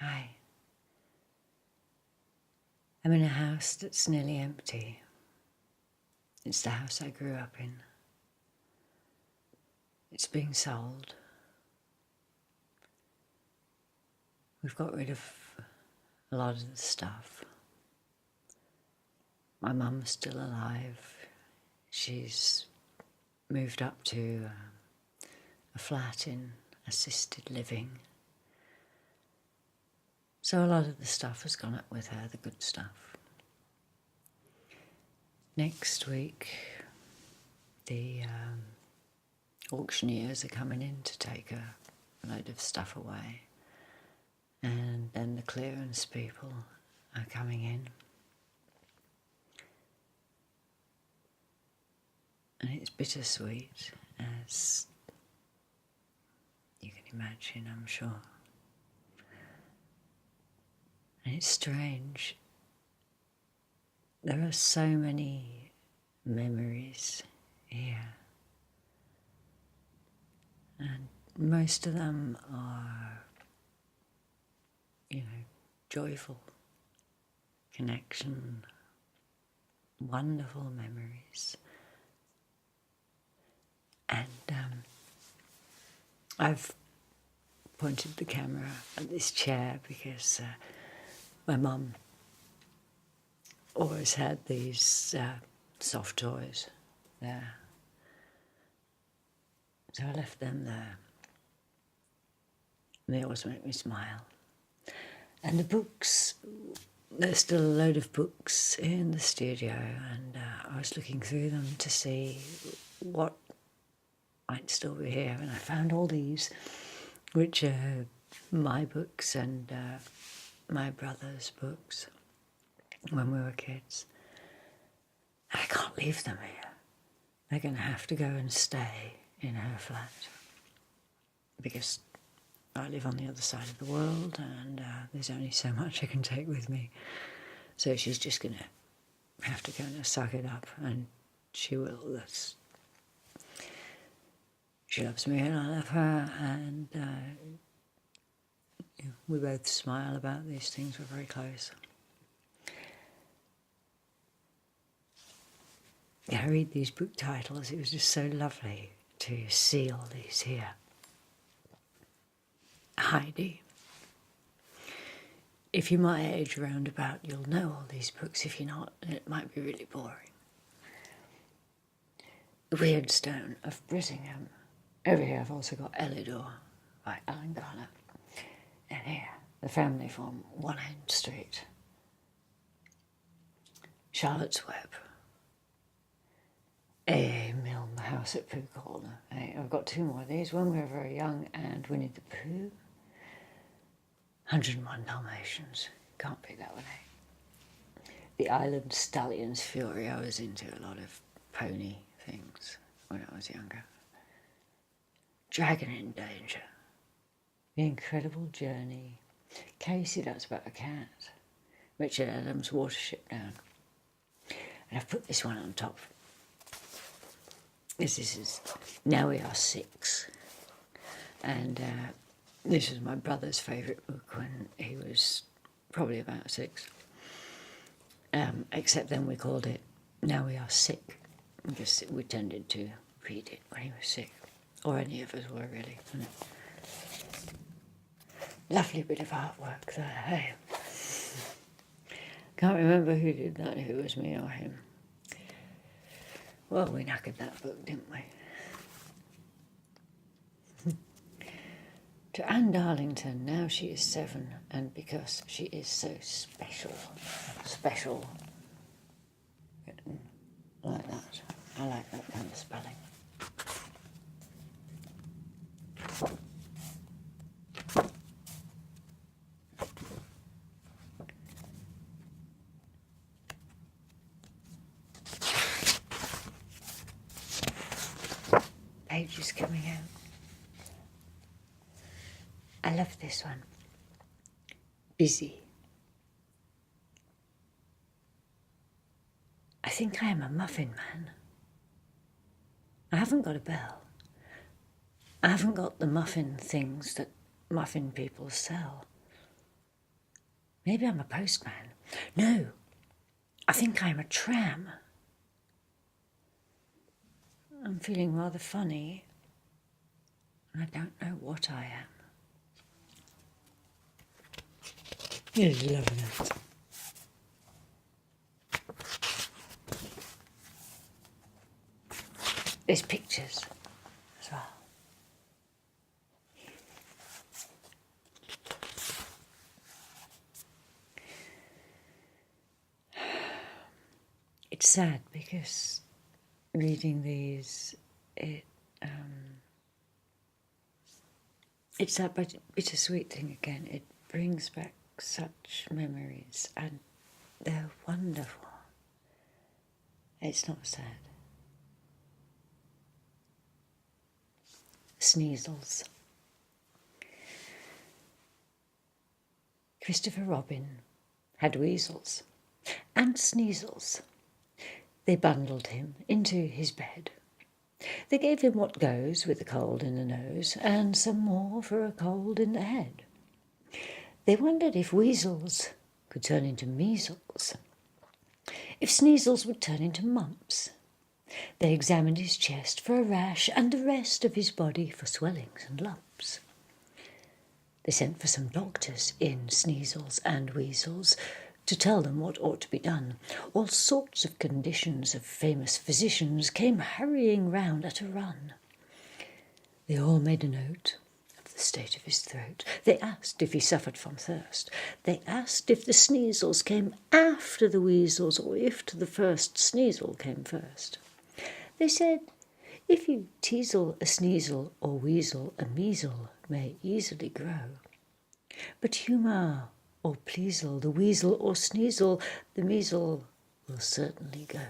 Hi. I'm in a house that's nearly empty. It's the house I grew up in. It's being sold. We've got rid of a lot of the stuff. My mum's still alive. She's moved up to a flat in assisted living. So a lot of the stuff has gone up with her, the good stuff. Next week, the auctioneers are coming in to take a load of stuff away. And then the clearance people are coming in. And it's bittersweet, as you can imagine, I'm sure. And it's strange. There are so many memories here. And most of them are, joyful connection, wonderful memories. And I've pointed the camera at this chair because my mum always had these soft toys there. So I left them there. And they always make me smile. And the books, there's still a load of books in the studio, and I was looking through them to see what might still be here, and I found all these, which are my books and my brother's books when we were kids. And I can't leave them here. They're going to have to go and stay in her flat because I live on the other side of the world and there's only so much I can take with me. So she's just going to have to kind of suck it up, and she will. She loves me and I love her, and we both smile about these things. We're very close. Yeah, I read these book titles. It was just so lovely to see all these here. Heidi. If you're my age roundabout, you'll know all these books. If you're not, it might be really boring. The Weirdstone of Brittingham. Over here I've also got Elidor by Alan Garner. And here, The Family from One End Street. Charlotte's Web. A Milne House at Pooh Corner. I've got two more of these. When we were very young, and Winnie the Pooh. 101 Dalmatians. Can't pick that one out. The Island Stallion's Fury. I was into a lot of pony things when I was younger. Dragon in Danger. The Incredible Journey. Casey, that's about a cat. Richard Adams, Watership Down. And I've put this one on top. This is Now We Are Six. And this is my brother's favourite book when he was probably about 6. Except then we called it Now We Are Sick, because we tended to read it when he was sick. Or any of us were, really. Lovely bit of artwork there, hey? Can't remember who did that, if it was me or him. Well, we knackered that book, didn't we? To Anne Darlington, now she is 7, and because she is so special, like that. I like that kind of spelling. Pages coming out. I love this one. Busy. I think I am a muffin man. I haven't got a bell. I haven't got the muffin things that muffin people sell. Maybe I'm a postman. No, I think I'm a tram. I'm feeling rather funny. I don't know what I am. You're loving it. There's pictures as well. It's sad because reading these, it's that bittersweet thing again. It brings back such memories and they're wonderful. It's not sad. Sneezels. Christopher Robin had weasels and sneezels. They bundled him into his bed. They gave him what goes with a cold in the nose and some more for a cold in the head. They wondered if weasels could turn into measles, if sneezels would turn into mumps. They examined his chest for a rash and the rest of his body for swellings and lumps. They sent for some doctors in sneezels and weasels to tell them what ought to be done. All sorts of conditions of famous physicians came hurrying round at a run. They all made a note of the state of his throat. They asked if he suffered from thirst. They asked if the sneezels came after the weasels or if the first sneezel came first. They said, if you teasel a sneezel or weasel, a measle may easily grow. But humour or pleasel, the weasel or sneezle, the measle will certainly go.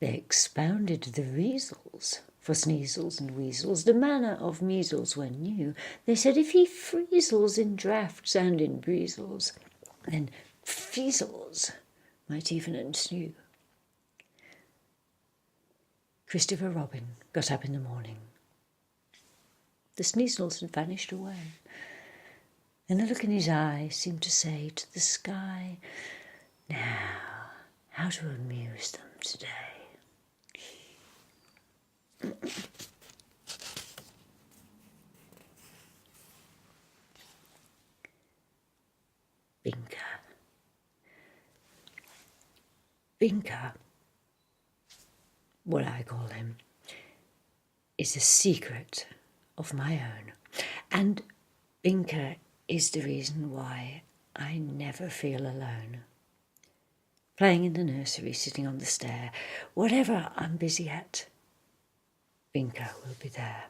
They expounded the reasons for sneezels and weasels, the manner of measles when new. They said if he freezels in draughts and in breezels, then feasels might even ensue. Christopher Robin got up in the morning. The sneezels had vanished away, and the look in his eye seemed to say to the sky, now, how to amuse them today. Binker. Binker, what I call him, is a secret of my own. And Binker is the reason why I never feel alone. Playing in the nursery, sitting on the stair, whatever I'm busy at, Binker will be there.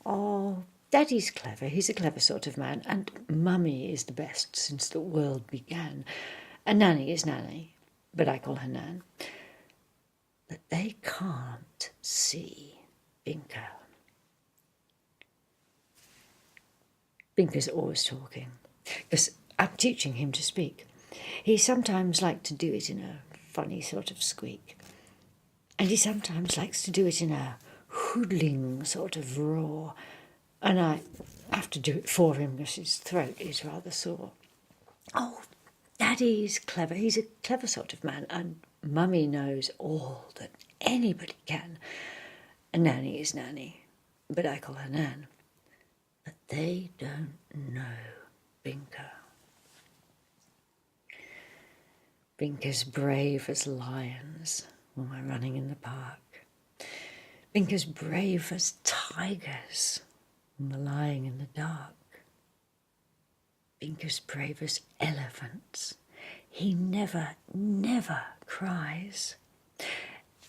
Oh, Daddy's clever. He's a clever sort of man. And Mummy is the best since the world began. And Nanny is Nanny, but I call her Nan. But they can't see Binker. Binker's always talking, because I'm teaching him to speak. He sometimes likes to do it in a funny sort of squeak, and he sometimes likes to do it in a hoodling sort of roar, and I have to do it for him because his throat is rather sore. Oh, Daddy's clever. He's a clever sort of man, and Mummy knows all that anybody can. And Nanny is Nanny, but I call her Nan. But they don't know Binker. Binker's brave as lions when we're running in the park. Binker's brave as tigers when we're lying in the dark. Binker's brave as elephants. He never, never cries.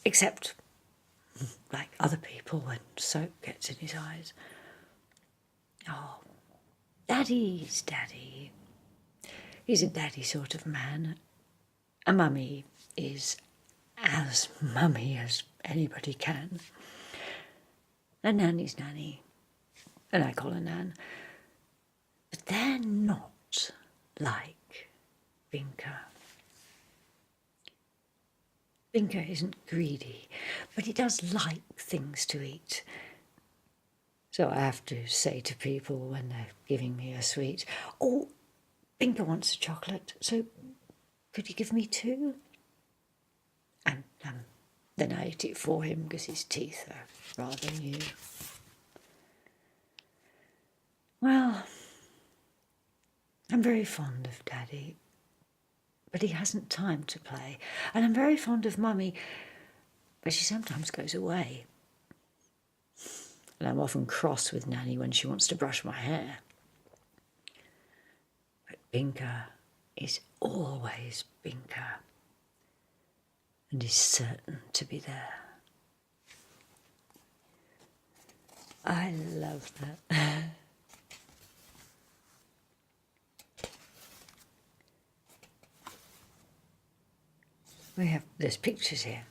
Except like other people when soap gets in his eyes. Oh, Daddy's Daddy. He's a daddy sort of man. A Mummy is as Mummy as anybody can. And Nanny's Nanny, and I call her Nan. But they're not like Binker. Binker isn't greedy, but he does like things to eat. So I have to say to people when they're giving me a sweet, "Oh, Binker wants a chocolate, so could you give me 2?" And then I ate it for him because his teeth are rather new. Well, I'm very fond of Daddy, but he hasn't time to play. And I'm very fond of Mummy, but she sometimes goes away. And I'm often cross with Nanny when she wants to brush my hair. But Binker is always Binker, and is certain to be there. I love that. There's pictures here.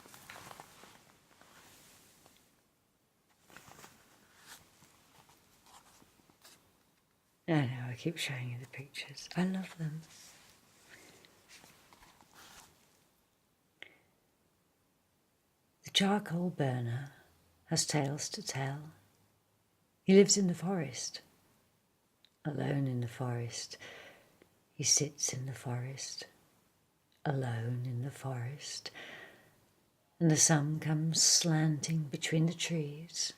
I keep showing you the pictures. I love them. The charcoal burner has tales to tell. He lives in the forest. Alone in the forest. He sits in the forest. Alone in the forest. And the sun comes slanting between the trees.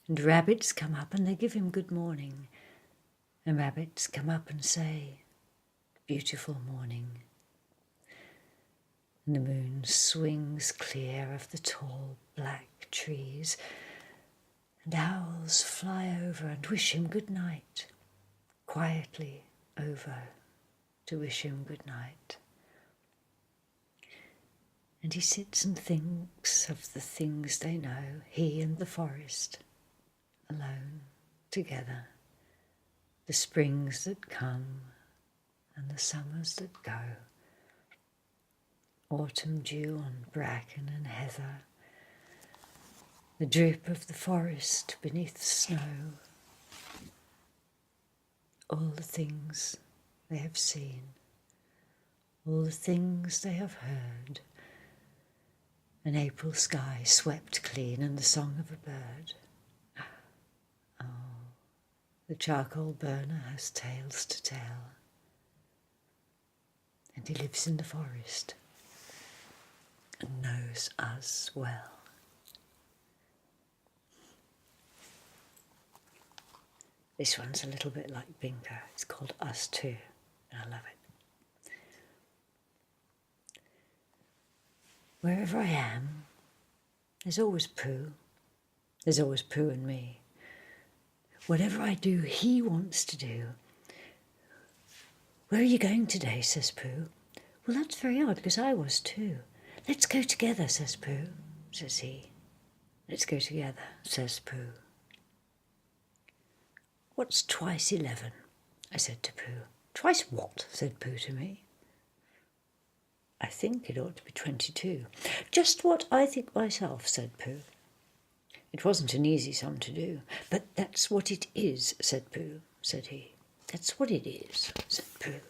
And rabbits come up and they give him good morning. And rabbits come up and say, "Beautiful morning." And the moon swings clear of the tall black trees, and owls fly over and wish him good night, quietly over to wish him good night. And he sits and thinks of the things they know, he and the forest, alone, together, the springs that come and the summers that go, autumn dew on bracken and heather, the drip of the forest beneath the snow, all the things they have seen, all the things they have heard, an April sky swept clean and the song of a bird. Oh, the charcoal burner has tales to tell, and he lives in the forest and knows us well. This one's a little bit like Binker. It's called Us Too, and I love it. Wherever I am, there's always Pooh. There's always Pooh and me. Whatever I do, he wants to do. "Where are you going today?" says Pooh. "Well, that's very odd, because I was too." "Let's go together," says Pooh, says he. "Let's go together," says Pooh. "What's twice 11?" I said to Pooh. "Twice what?" said Pooh to me. "I think it ought to be 22. "Just what I think myself," said Pooh. It wasn't an easy sum to do. "But that's what it is," said Pooh, said he. "That's what it is," said Pooh.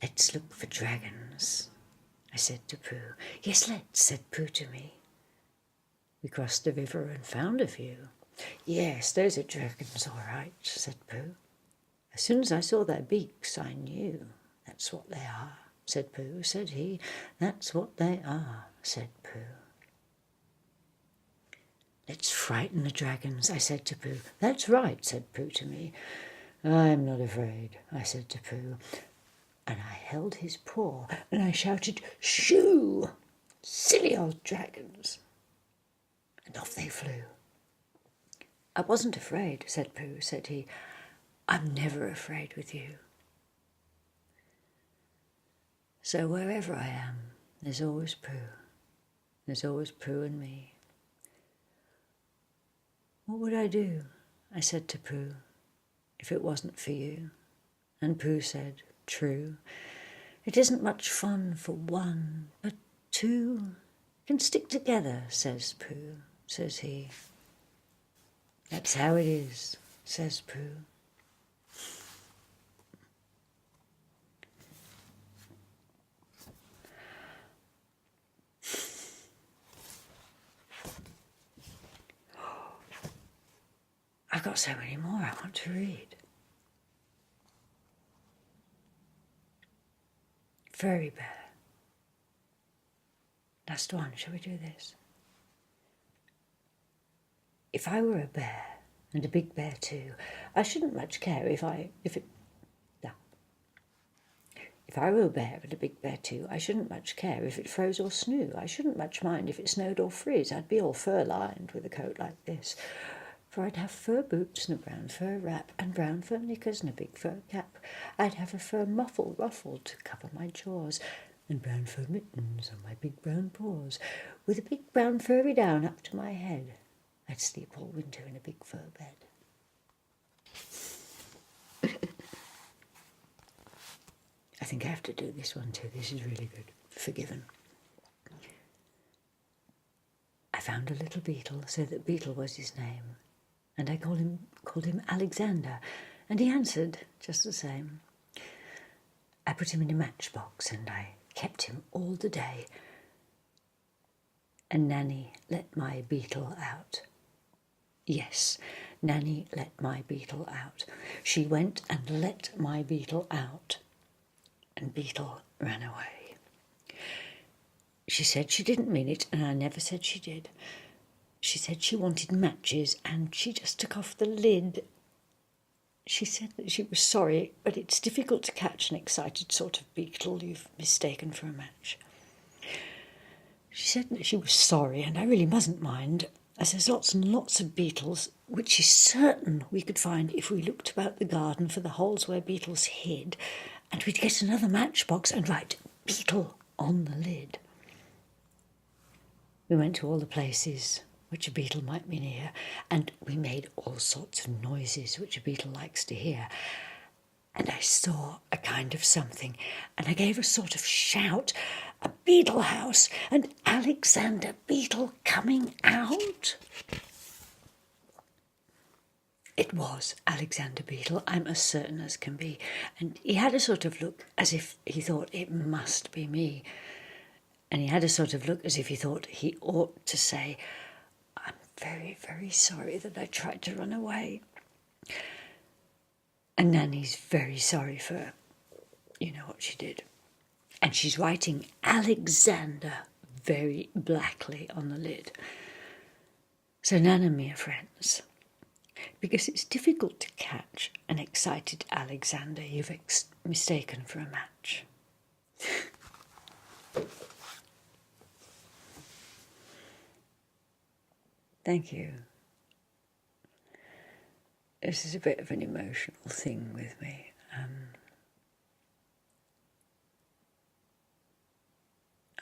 "Let's look for dragons," I said to Pooh. "Yes, let's," said Pooh to me. We crossed the river and found a few. "Yes, those are dragons, all right," said Pooh. "As soon as I saw their beaks, I knew. That's what they are," said Pooh, said he. "That's what they are," said Pooh. "Let's frighten the dragons," I said to Pooh. "That's right," said Pooh to me. "I'm not afraid," I said to Pooh. And I held his paw and I shouted, "Shoo! Silly old dragons!" And off they flew. "I wasn't afraid," said Pooh, said he. "I'm never afraid with you." So wherever I am, there's always Pooh. There's always Pooh and me. "What would I do," I said to Pooh, "if it wasn't for you?" And Pooh said, "True, it isn't much fun for one, but two can stick together," says Pooh, says he. "That's how it is," says Pooh. got so many more I want to read. Furry bear. Last one, shall we do this? If I were a bear, and a big bear too, I shouldn't much care if I were a bear and a big bear too, I shouldn't much care if it froze or snowed. I shouldn't much mind if it snowed or friz. I'd be all fur-lined with a coat like this. For I'd have fur boots and a brown fur wrap and brown fur knickers and a big fur cap. I'd have a fur muffle ruffled to cover my jaws and brown fur mittens on my big brown paws, with a big brown furry down up to my head. I'd sleep all winter in a big fur bed. I think I have to do this one too. This is really good. Forgiven. I found a little beetle, so that Beetle was his name, and I called him Alexander, and he answered just the same. I put him in a matchbox, and I kept him all the day. And Nanny let my beetle out. Yes, Nanny let my beetle out. She went and let my beetle out. And Beetle ran away. She said she didn't mean it, and I never said she did. She said she wanted matches, and she just took off the lid. She said that she was sorry, but it's difficult to catch an excited sort of beetle you've mistaken for a match. She said that she was sorry, and I really mustn't mind, as there's lots and lots of beetles, which she's certain we could find if we looked about the garden for the holes where beetles hid, and we'd get another matchbox and write Beetle on the lid. We went to all the places which a beetle might be near, and we made all sorts of noises which a beetle likes to hear. And I saw a kind of something, and I gave a sort of shout, a beetle house, and Alexander Beetle coming out. It was Alexander Beetle, I'm as certain as can be, and he had a sort of look as if he thought it must be me, and he had a sort of look as if he thought he ought to say, I'm very, very sorry that I tried to run away. And Nanny's very sorry for, you know what she did. And she's writing Alexander very blackly on the lid. So Nan and me are friends, because it's difficult to catch an excited Alexander you've mistaken for a match. Thank you. This is a bit of an emotional thing with me.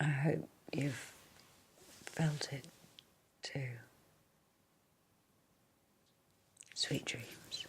I hope you've felt it too. Sweet dreams.